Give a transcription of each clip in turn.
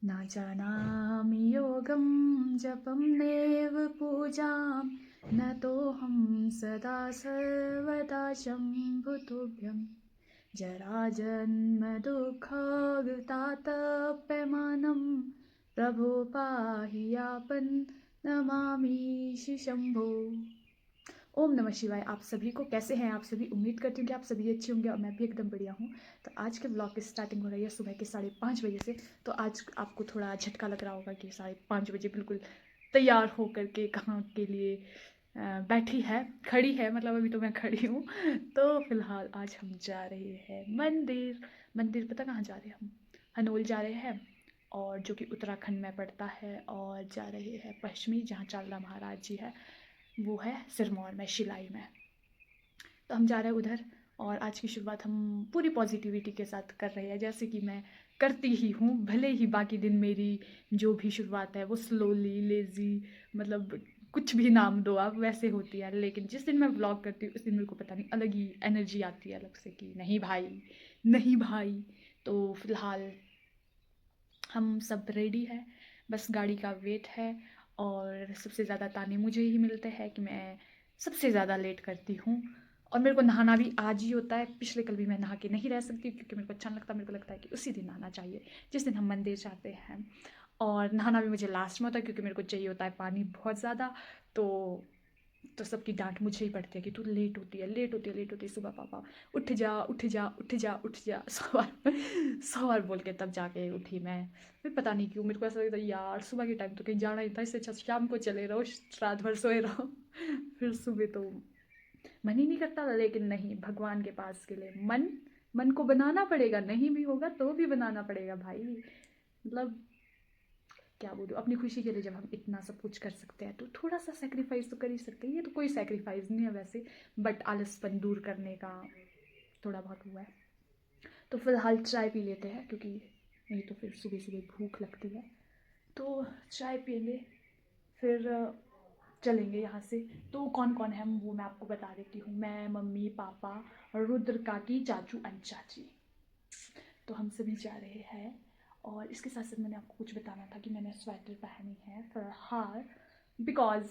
न जानामि योगं जपं नैव पूजां नतोऽहं सदा सर्वदा शम्भुतुभ्यं जराजन्म दुःखगतातप्यमानं प्रभो पाहि यापन नमामि शंभो। ओम नमः शिवाय। आप सभी को कैसे हैं आप सभी? उम्मीद करती हूँ कि आप सभी अच्छे होंगे और मैं भी एकदम बढ़िया हूँ। तो आज के ब्लॉग की स्टार्टिंग हो रही है सुबह के 5:30 बजे से। तो आज आपको थोड़ा झटका लग रहा होगा कि 5:30 बजे बिल्कुल तैयार हो करके कहाँ के लिए बैठी है, खड़ी है, मतलब अभी तो मैं खड़ी हूँ। तो फिलहाल आज हम जा रहे हैं मंदिर पता कहाँ जा रहे हैं? हम हनोल जा रहे हैं, और जो कि उत्तराखंड में पड़ता है, और जा रहे हैं पश्चिमी जहाँ चालड़ा महाराज जी है, वो है सिरमौर में, शिलाई में। तो हम जा रहे हैं उधर, और आज की शुरुआत हम पूरी पॉजिटिविटी के साथ कर रहे हैं, जैसे कि मैं करती ही हूँ। भले ही बाकी दिन मेरी जो भी शुरुआत है वो स्लोली, लेज़ी, मतलब कुछ भी नाम दो आप, वैसे होती है, लेकिन जिस दिन मैं व्लॉग करती हूँ उस दिन मेरे को पता नहीं अलग ही एनर्जी आती है, अलग से कि नहीं भाई, नहीं भाई। तो फिलहाल हम सब रेडी है, बस गाड़ी का वेट है। और सबसे ज़्यादा ताने मुझे ही मिलते हैं कि मैं सबसे ज़्यादा लेट करती हूँ, और मेरे को नहाना भी आज ही होता है। पिछले कल भी मैं नहा के नहीं रह सकती क्योंकि मेरे को अच्छा नहीं लगता। मेरे को लगता है कि उसी दिन नहाना चाहिए जिस दिन हम मंदिर जाते हैं, और नहाना भी मुझे लास्ट में होता है क्योंकि मेरे को चाहिए होता है पानी बहुत ज़्यादा। तो सबकी डांट मुझे ही पड़ती है कि तू लेट होती है सुबह पापा उठ जा उठ जा उठ जा उठ जा, 100 बार बोल के तब जाके उठी मैं। फिर पता नहीं क्यों मेरे को ऐसा लगता है यार सुबह के टाइम तो कहीं जाना ही था, इससे अच्छा शाम को चले रहो, रात भर सोए रहो। फिर सुबह तो मन ही नहीं करता, लेकिन नहीं, भगवान के पास के लिए मन को बनाना पड़ेगा, नहीं भी होगा तो भी बनाना पड़ेगा भाई। मतलब क्या बोलूँ, अपनी खुशी के लिए जब हम इतना सब कुछ कर सकते हैं तो थोड़ा सा सेक्रीफाइस तो कर ही सकते हैं। ये तो कोई सेक्रीफाइस नहीं है वैसे, बट आलसपन दूर करने का थोड़ा बहुत हुआ है। तो फिलहाल चाय पी लेते हैं क्योंकि नहीं तो फिर सुबह सुबह भूख लगती है। तो चाय पियेंगे, फिर चलेंगे यहाँ से। तो कौन कौन है वो मैं आपको बता देती हूँ। मैं, मम्मी, पापा, रुद्र काकी, चाचू एंड चाची, तो हम सभी जा रहे हैं। और इसके साथ साथ मैंने आपको कुछ बताना था कि मैंने स्वेटर पहनी है फिलहाल, बिकॉज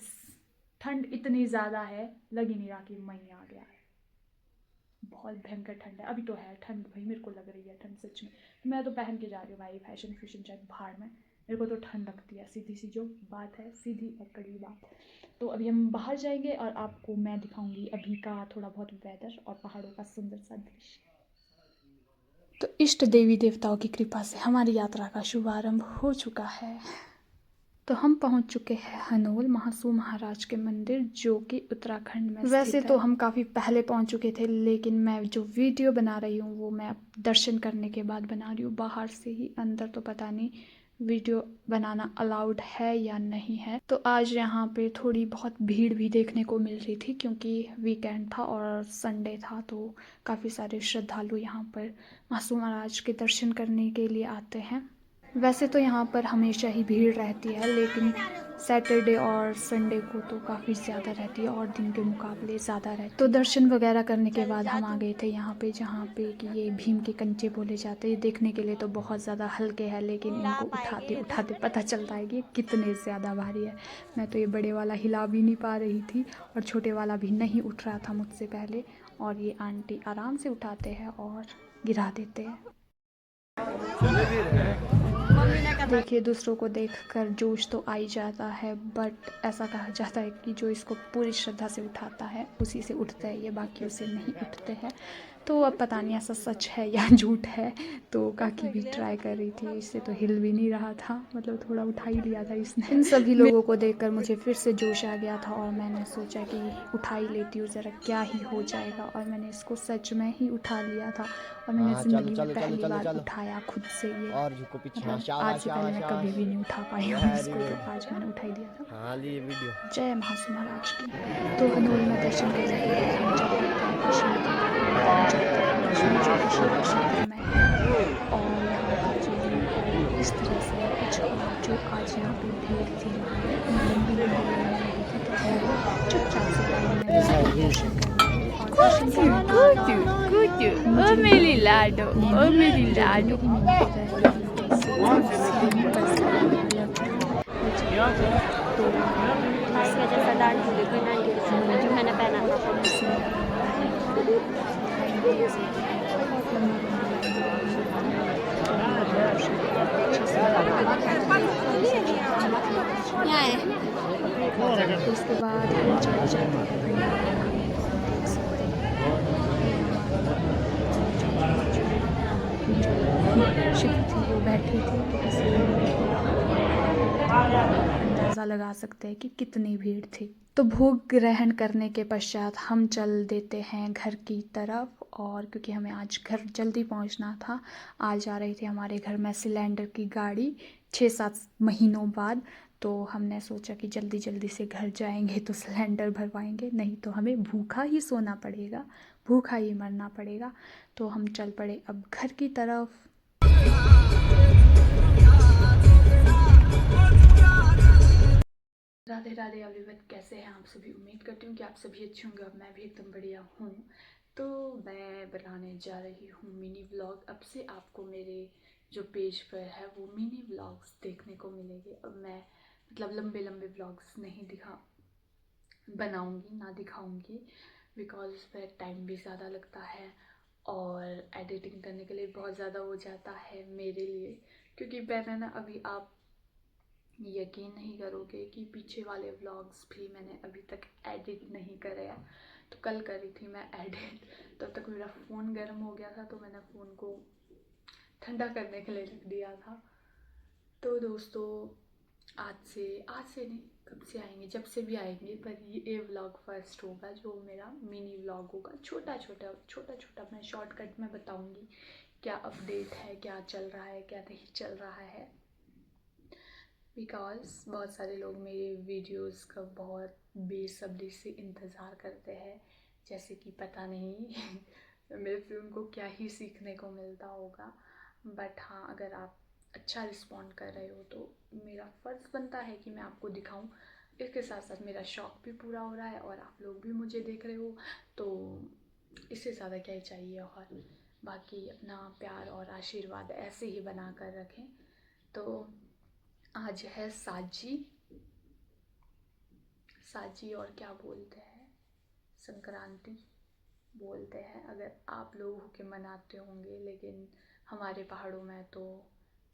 ठंड इतनी ज़्यादा है, लग ही नहीं रहा कि मई आ गया है। बहुत भयंकर ठंड है, अभी तो है ठंड भाई, मेरे को लग रही है ठंड सच में। मैं तो पहन के जा रही हूँ भाई, फैशन फ्यूशन चाहे भाड़ में, मेरे को तो ठंड लगती है, सीधी सी जो बात है, सीधी और कड़ी बात। तो अभी हम बाहर जाएंगे और आपको मैं दिखाऊंगी अभी का थोड़ा बहुत वेदर और पहाड़ों का सुंदर सा दृश्य। तो इष्ट देवी देवताओं की कृपा से हमारी यात्रा का शुभारंभ हो चुका है। तो हम पहुंच चुके हैं हनोल महासू महाराज के मंदिर, जो कि उत्तराखंड में वैसे तो हम काफ़ी पहले पहुंच चुके थे, लेकिन मैं जो वीडियो बना रही हूँ वो मैं दर्शन करने के बाद बना रही हूँ, बाहर से ही। अंदर तो पता नहीं वीडियो बनाना अलाउड है या नहीं है। तो आज यहाँ पे थोड़ी बहुत भीड़ भी देखने को मिल रही थी क्योंकि वीकेंड था और संडे था, तो काफ़ी सारे श्रद्धालु यहाँ पर महासू महाराज के दर्शन करने के लिए आते हैं। वैसे तो यहाँ पर हमेशा ही भीड़ रहती है, लेकिन सैटरडे और संडे को तो काफ़ी ज़्यादा रहती है और दिन के मुकाबले ज़्यादा रहती है। तो दर्शन वगैरह करने के बाद हम आ गए थे यहाँ पे, जहाँ पे कि ये भीम के कंचे बोले जाते हैं। देखने के लिए तो बहुत ज़्यादा हल्के हैं, लेकिन इनको उठाते उठाते पता चलता है कि ये कितने ज़्यादा भारी है। मैं तो ये बड़े वाला हिला भी नहीं पा रही थी, और छोटे वाला भी नहीं उठ रहा था मुझसे पहले, और ये आंटी आराम से उठाते हैं और गिरा देते हैं। देखिए, दूसरों को देखकर जोश तो आ ही जाता है, बट ऐसा कहा जाता है कि जो इसको पूरी श्रद्धा से उठाता है उसी से उठते हैं ये, बाकियों से नहीं उठते हैं। तो अब पता नहीं ऐसा सच है या झूठ है। तो काकी भी ट्राई कर रही थी, इससे तो हिल भी नहीं रहा था, मतलब थोड़ा उठा ही लिया था इसने। इन सभी लोगों को देखकर मुझे फिर से जोश आ गया था, और मैंने सोचा कि उठा ही लेती हूँ, ज़रा क्या ही हो जाएगा। और मैंने इसको सच में ही उठा लिया था, और मैंने ज़िंदगी में पहली बार उठाया खुद से ये। मतलब आज से पहले मैं कभी भी नहीं उठा पाई हूँ इसको, तो आज मैंने उठा ही दिया था। जय महासू महाराज की। तो हनोल में दर्शन करने के बाद हम चल पड़ते हैं पश्चिमी जो कि शिला क्षेत्र में है। और यहाँ का जो इस तरह से कुछ जो आज यहाँ पे भीड़ थी, लंबी लंबी लाइन लगी थी, तो हम चुपचाप से लाइन में दर्शन करने लगे। और दर्शन करने मेरी लाडो, ओ मेरी लाडो। Japan hindi ko na जो मैंने पहना था यहाँ है उसके बाद हम चले जाते हैं देख सकते हैं शिप थी वो बैठी थी तो इसलिए अंदाज़ा लगा सकते हैं कि कितनी भीड़ थी। तो भोग ग्रहण करने के पश्चात हम चल देते हैं घर की तरफ, और क्योंकि हमें आज घर जल्दी पहुंचना था, आज आ रही थी हमारे घर में सिलेंडर की गाड़ी 6-7 महीनों बाद, तो हमने सोचा कि जल्दी जल्दी से घर जाएंगे तो सिलेंडर भरवाएंगे, नहीं तो हमें भूखा ही सोना पड़ेगा, भूखा ही मरना पड़ेगा। तो हम चल पड़े अब घर की तरफ। राधे राधे एवरीवन, कैसे हैं आप सभी? उम्मीद करती हूँ कि आप सभी अच्छे होंगे और मैं भी एकदम बढ़िया हूँ। तो मैं बनाने जा रही हूँ मिनी व्लॉग। अब से आपको मेरे जो पेज पर है वो मिनी व्लॉग्स देखने को मिलेंगे। अब मैं मतलब लंबे लंबे व्लॉग्स नहीं बनाऊँगी, ना दिखाऊँगी, बिकॉज उस पर टाइम भी ज़्यादा लगता है और एडिटिंग करने के लिए बहुत ज़्यादा हो जाता है मेरे लिए। क्योंकि मैंने ना अभी, आप यकीन नहीं करोगे कि पीछे वाले व्लॉग्स भी मैंने अभी तक एडिट नहीं करे हैं। तो कल करी थी मैं एडिट, तब तक मेरा फ़ोन गर्म हो गया था, तो मैंने फ़ोन को ठंडा करने के लिए रख दिया था। तो दोस्तों आज से नहीं, कब से आएंगे, जब से भी आएंगे, पर ये व्लॉग फर्स्ट होगा जो मेरा मिनी व्लॉग होगा। छोटा छोटा मैं शॉर्टकट में बताऊंगी क्या अपडेट है, क्या चल रहा है, क्या नहीं चल रहा है। बिकॉज़ बहुत सारे लोग मेरे वीडियोस का बहुत बेसब्री से इंतज़ार करते हैं, जैसे कि पता नहीं मेरे से उनको क्या ही सीखने को मिलता होगा। बट हाँ, अगर आप अच्छा रिस्पॉन्ड कर रहे हो तो मेरा फ़र्ज़ बनता है कि मैं आपको दिखाऊं। इसके साथ साथ मेरा शौक़ भी पूरा हो रहा है और आप लोग भी मुझे देख रहे हो, तो इससे ज़्यादा क्या ही चाहिए। और बाकी अपना प्यार और आशीर्वाद ऐसे ही बना कर रखें। तो आज है साजी और क्या बोलते हैं, संक्रांति बोलते हैं अगर आप लोगों के मनाते होंगे, लेकिन हमारे पहाड़ों में तो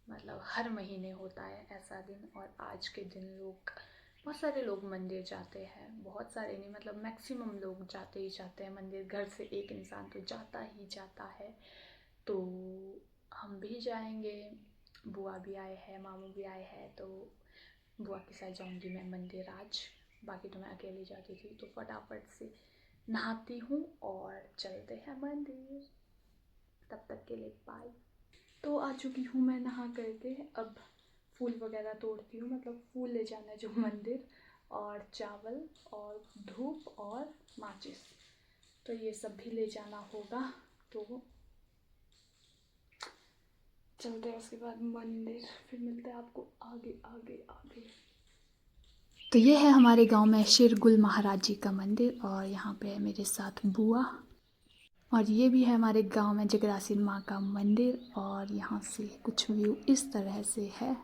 मतलब हर महीने होता है ऐसा दिन। और आज के दिन बहुत सारे लोग मंदिर जाते हैं, बहुत सारे नहीं मतलब मैक्सिमम लोग जाते ही जाते हैं मंदिर। घर से एक इंसान तो जाता ही जाता है, तो हम भी जाएंगे। बुआ भी आए हैं, मामू भी आए हैं, तो बुआ के साथ जाऊंगी मैं मंदिर आज। बाकी तो मैं अकेली जाती थी। तो फटाफट से नहाती हूँ और चलते हैं मंदिर। तब तक के लिए बाय। तो आ चुकी हूँ मैं नहा करके। अब फूल वगैरह तोड़ती हूँ, मतलब फूल ले जाना है जो मंदिर, और चावल और धूप और माचिस, तो ये सब भी ले जाना होगा। तो चलते हैं उसके बाद मंदिर, फिर मिलते हैं आपको आगे आगे आगे। तो ये है हमारे गांव में शेरगुल महाराज जी का मंदिर, और यहाँ पे है मेरे साथ बुआ, और ये भी है हमारे गांव में जगरासिन माँ का मंदिर। और यहाँ से कुछ व्यू इस तरह से है।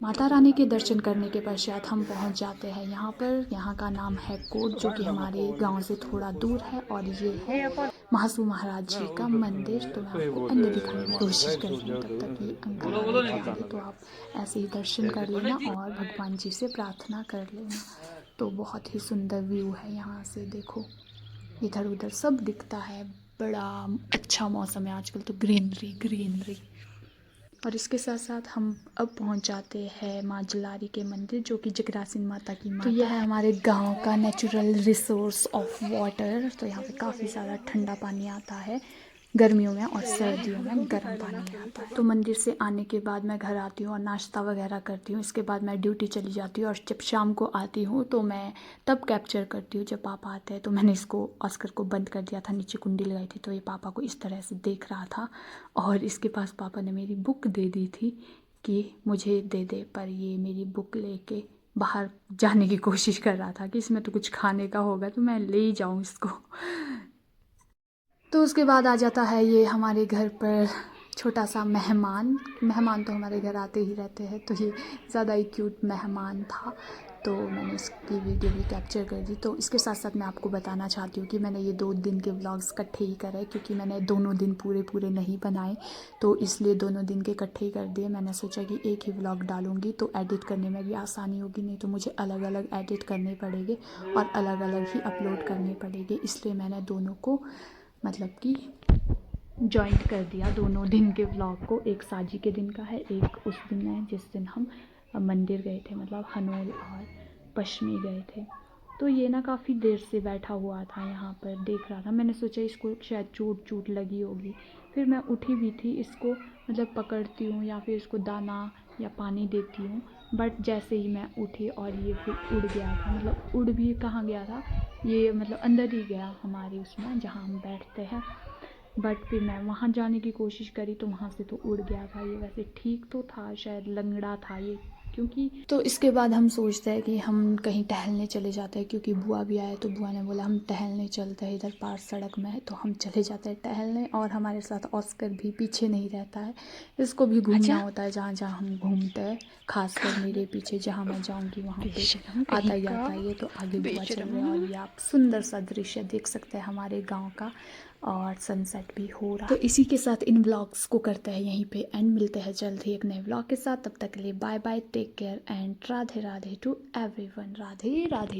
माता रानी के दर्शन करने के पश्चात हम पहुँच जाते हैं यहाँ पर। यहाँ का नाम है कोट, जो कि हमारे गांव से थोड़ा दूर है, और ये है महासू महाराज जी का मंदिर। तो मैं आपको अंदर दिखाने की कोशिश कर रही हूँ, तब तक ये अंकल आगे, तो आप ऐसे ही दर्शन कर लेना और भगवान जी से प्रार्थना कर लेना। तो बहुत ही सुंदर व्यू है यहाँ से, देखो इधर उधर सब दिखता है। बड़ा अच्छा मौसम है आजकल, तो ग्रीनरी। और इसके साथ साथ हम अब पहुंच जाते हैं माँ जलारी के मंदिर, जो कि जगरासिन माता की माता। तो यह है हमारे गांव का नेचुरल रिसोर्स ऑफ वाटर। तो यहाँ पे काफ़ी सारा ठंडा पानी आता है गर्मियों में, और सर्दियों में गर्म पानी आता है। तो मंदिर से आने के बाद मैं घर आती हूँ और नाश्ता वगैरह करती हूँ। इसके बाद मैं ड्यूटी चली जाती हूँ, और जब शाम को आती हूँ तो मैं तब कैप्चर करती हूँ जब पापा आते हैं। तो मैंने इसको ऑस्कर को बंद कर दिया था, नीचे कुंडी लगाई थी, तो ये पापा को इस तरह से देख रहा था। और इसके पास पापा ने मेरी बुक दे दी थी कि मुझे दे दे, पर ये मेरी बुक लेके बाहर जाने की कोशिश कर रहा था कि इसमें तो कुछ खाने का होगा, तो मैं ले ही जाऊँ इसको। तो उसके बाद आ जाता है ये हमारे घर पर छोटा सा मेहमान तो हमारे घर आते ही रहते हैं, तो ये ज़्यादा ही क्यूट मेहमान था, तो मैंने इसकी वीडियो भी कैप्चर कर दी। तो इसके साथ साथ मैं आपको बताना चाहती हूँ कि मैंने ये 2 दिन के व्लॉग्स इकट्ठे ही करे, क्योंकि मैंने दोनों दिन पूरे नहीं बनाए, तो इसलिए दोनों दिन के इकट्ठे ही कर दिए। मैंने सोचा कि एक ही व्लॉग डालूँगी तो एडिट करने में भी आसानी होगी, नहीं तो मुझे अलग अलग एडिट करने पड़ेंगे और अलग अलग ही अपलोड करने पड़ेंगे, इसलिए मैंने दोनों को मतलब कि जॉइंट कर दिया, दोनों दिन के व्लॉग को। एक साजी के दिन का है, एक उस दिन है जिस दिन हम मंदिर गए थे, मतलब हनोल और पश्चिमी गए थे। तो ये ना काफ़ी देर से बैठा हुआ था यहाँ पर, देख रहा था। मैंने सोचा इसको शायद चोट लगी होगी, फिर मैं उठी भी थी, इसको मतलब पकड़ती हूँ या फिर इसको दाना या पानी देती हूँ, बट जैसे ही मैं उठी और ये फिर उड़ गया था, मतलब उड़ भी कहाँ गया था, ये मतलब अंदर ही गया हमारे उसमें जहाँ हम बैठते हैं। बट फिर मैं वहाँ जाने की कोशिश करी तो वहाँ से तो उड़ गया था ये। वैसे ठीक तो था, शायद लंगड़ा था ये, क्योंकि तो इसके बाद हम सोचते हैं कि हम कहीं टहलने चले जाते हैं, क्योंकि बुआ भी आए, तो बुआ ने बोला हम टहलने चलते हैं, इधर पार सड़क में है, तो हम चले जाते हैं टहलने। और हमारे साथ ऑस्कर भी पीछे नहीं रहता है, इसको भी घूमना होता है जहाँ जहाँ हम घूमते हैं, खासकर मेरे पीछे जहाँ मैं जाऊँगी वहाँ पे आता ही आता है ये। तो आगे बुआ चल रहे हैं और ये आप सुंदर सा दृश्य देख सकते हैं हमारे गाँव का, और सनसेट भी हो रहा है। तो इसी के साथ इन व्लॉग्स को करते हैं यहीं पे एंड, मिलते हैं जल्द ही एक नए व्लॉग के साथ। तब तक के लिए bye bye, take care and Radhe Radhe to everyone. Radhe Radhe.